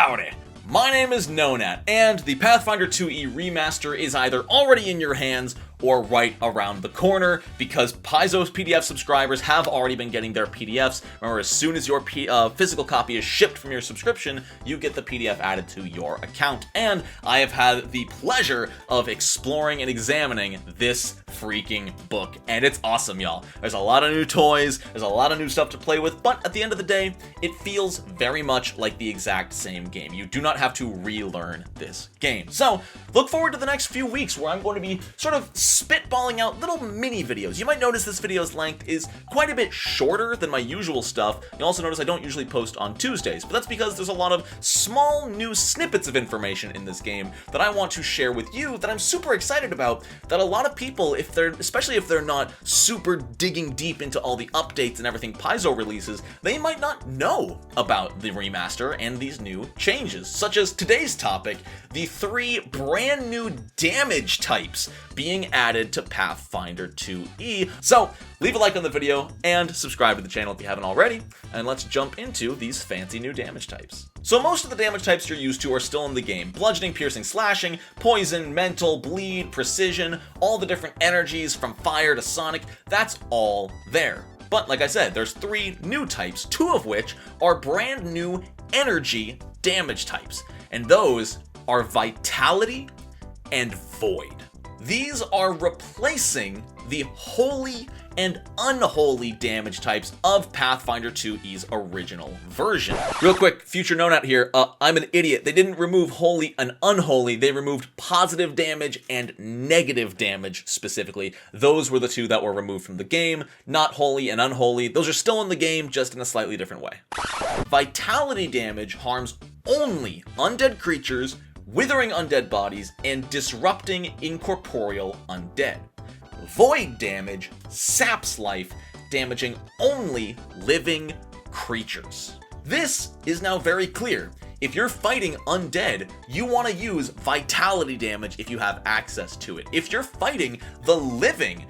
Howdy! My name is Nonat, and the Pathfinder 2e Remaster is either already in your hands or right around the corner, because Paizo's PDF subscribers have already been getting their PDFs. Remember, as soon as your physical copy is shipped from your subscription, you get the PDF added to your account. And I have had the pleasure of exploring and examining this freaking book, and it's awesome, y'all. There's a lot of new toys, there's a lot of new stuff to play with, but at the end of the day, it feels very much like the exact same game. You do not have to relearn this game. So, look forward to the next few weeks where I'm going to be sort of spitballing out little mini videos. You might notice this video's length is quite a bit shorter than my usual stuff. You'll also notice I don't usually post on Tuesdays, but that's because there's a lot of small new snippets of information in this game that I want to share with you that I'm super excited about, that a lot of people, especially if they're not super digging deep into all the updates and everything Paizo releases, they might not know about the remaster and these new changes, such as today's topic, the 3 brand new damage types being added to Pathfinder 2e. So, leave a like on the video and subscribe to the channel if you haven't already, and let's jump into these fancy new damage types. So most of the damage types you're used to are still in the game. Bludgeoning, piercing, slashing, poison, mental, bleed, precision, all the different energies from fire to sonic, that's all there. But like I said, there's 3 new types, 2 of which are brand new energy damage types, and those are Vitality and Void. These are replacing the holy and unholy damage types of Pathfinder 2e's original version. Real quick, future Nonat here, I'm an idiot. They didn't remove holy and unholy, they removed positive damage and negative damage specifically. Those were the 2 that were removed from the game, not holy and unholy. Those are still in the game, just in a slightly different way. Vitality damage harms only undead creatures, withering undead bodies, and disrupting incorporeal undead. Void damage saps life, damaging only living creatures. This is now very clear. If you're fighting undead, you want to use vitality damage if you have access to it. If you're fighting the living,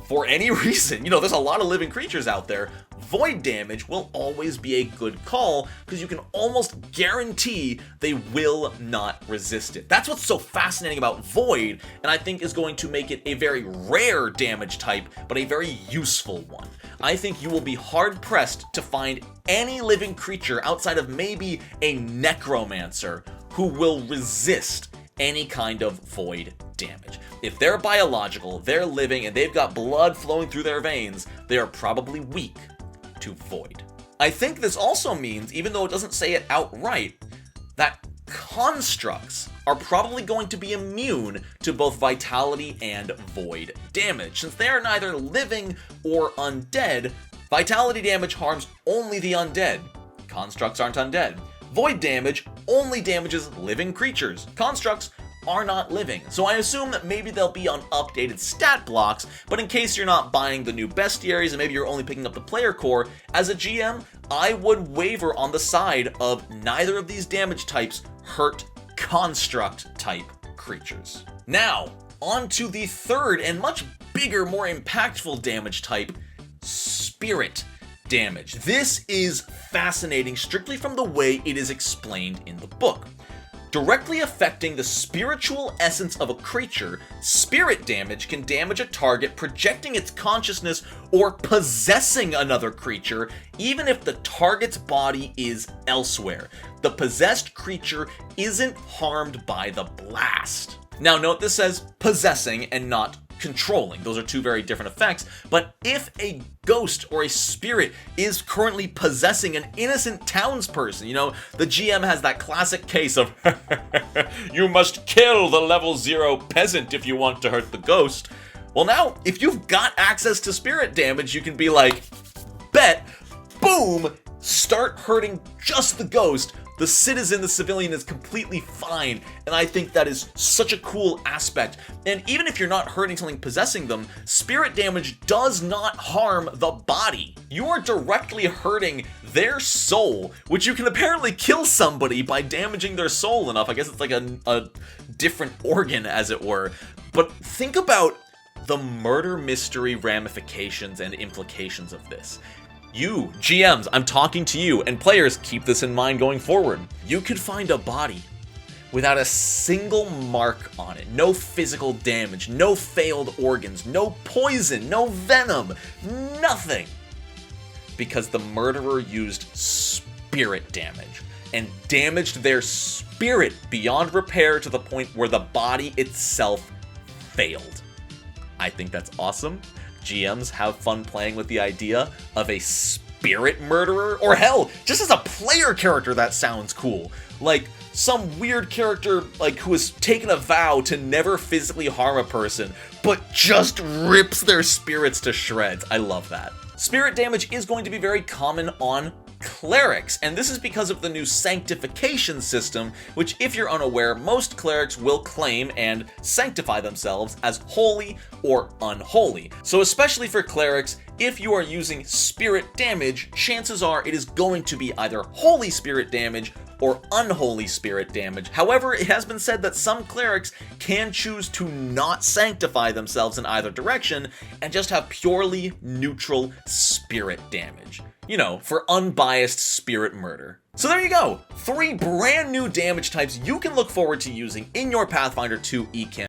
for any reason, there's a lot of living creatures out there, void damage will always be a good call because you can almost guarantee they will not resist it. That's what's so fascinating about void, and I think is going to make it a very rare damage type, but a very useful one. I think you will be hard-pressed to find any living creature outside of maybe a necromancer who will resist any kind of void damage. If they're biological, they're living, and they've got blood flowing through their veins, they are probably weak to void. I think this also means, even though it doesn't say it outright, that constructs are probably going to be immune to both vitality and void damage. Since they are neither living or undead, vitality damage harms only the undead. Constructs aren't undead. Void damage only damages living creatures. Constructs are not living. So I assume that maybe they'll be on updated stat blocks, but in case you're not buying the new bestiaries and maybe you're only picking up the player core, as a GM, I would waver on the side of neither of these damage types hurt construct type creatures. Now, on to the third and much bigger, more impactful damage type, spirit damage. This is fascinating strictly from the way it is explained in the book. Directly affecting the spiritual essence of a creature, spirit damage can damage a target projecting its consciousness or possessing another creature, even if the target's body is elsewhere. The possessed creature isn't harmed by the blast. Now note this says possessing and not controlling. Those are 2 very different effects, but if a ghost or a spirit is currently possessing an innocent townsperson, the GM has that classic case of you must kill the level 0 peasant if you want to hurt the ghost. Well now, if you've got access to spirit damage, you can be like, bet, boom, start hurting just the ghost. The citizen, the civilian is completely fine, and I think that is such a cool aspect. And even if you're not hurting something possessing them, spirit damage does not harm the body. You are directly hurting their soul, which you can apparently kill somebody by damaging their soul enough. I guess it's like a different organ, as it were. But think about the murder mystery ramifications and implications of this. You, GMs, I'm talking to you, and players, keep this in mind going forward. You could find a body without a single mark on it, no physical damage, no failed organs, no poison, no venom, nothing. Because the murderer used spirit damage and damaged their spirit beyond repair to the point where the body itself failed. I think that's awesome. GMs, have fun playing with the idea of a spirit murderer, or hell, just as a player character that sounds cool. Like some weird character like who has taken a vow to never physically harm a person, but just rips their spirits to shreds. I love that. Spirit damage is going to be very common on clerics, and this is because of the new sanctification system, which, if you're unaware, most clerics will claim and sanctify themselves as holy or unholy. So especially for clerics, if you are using spirit damage, chances are it is going to be either holy spirit damage or unholy spirit damage. However, it has been said that some clerics can choose to not sanctify themselves in either direction and just have purely neutral spirit damage. You know, for unbiased spirit murder. So there you go, 3 brand new damage types you can look forward to using in your Pathfinder 2 campaign.